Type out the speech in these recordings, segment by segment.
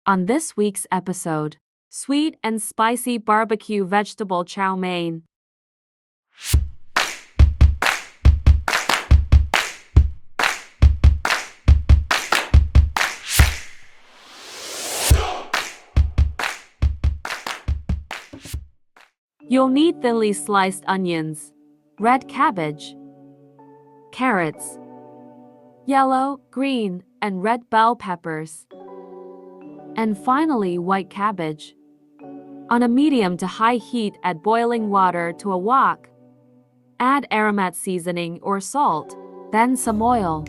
On this week's episode, sweet and spicy barbecue vegetable chow mein. You'll need thinly sliced onions, red cabbage, carrots, yellow, green, and red bell peppers, and finally white cabbage. On a medium to high heat, add boiling water to a wok. Add aromat seasoning or salt, then some oil,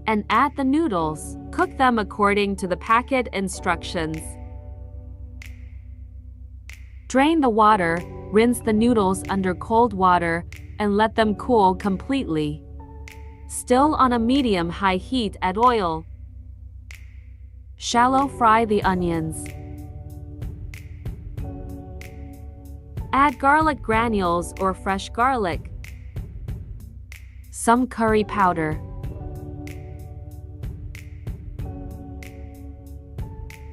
and add the noodles. Cook them according to the packet instructions. Drain the water, rinse the noodles under cold water, and let them cool completely. Still on a medium-high heat, add oil. Shallow fry the onions. Add garlic granules or fresh garlic, some curry powder,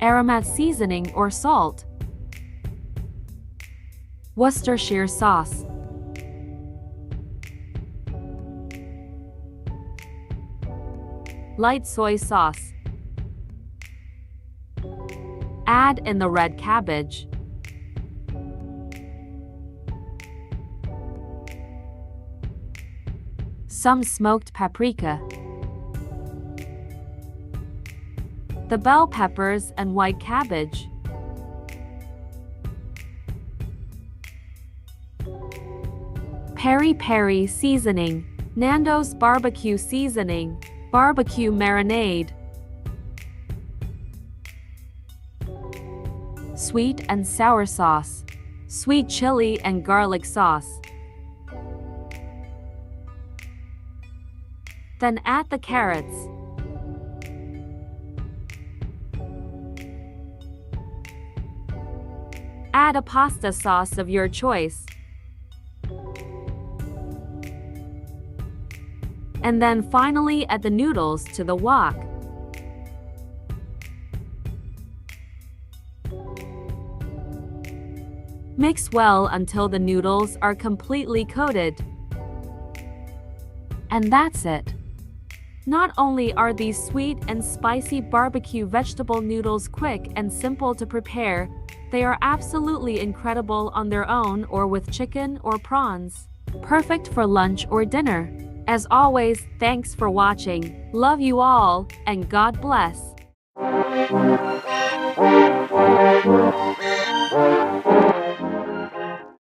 aromat seasoning or salt, Worcestershire sauce, light soy sauce. Add in the red cabbage. Some smoked paprika, the bell peppers and white cabbage, peri-peri seasoning, Nando's barbecue seasoning, barbecue marinade, sweet and sour sauce, sweet chili and garlic sauce. Then add the carrots. Add a pasta sauce of your choice. And then finally add the noodles to the wok. Mix well until the noodles are completely coated. And that's it. Not only are these sweet and spicy barbecue vegetable noodles quick and simple to prepare, they are absolutely incredible on their own or with chicken or prawns. Perfect for lunch or dinner. As always, thanks for watching. Love you all, and God bless.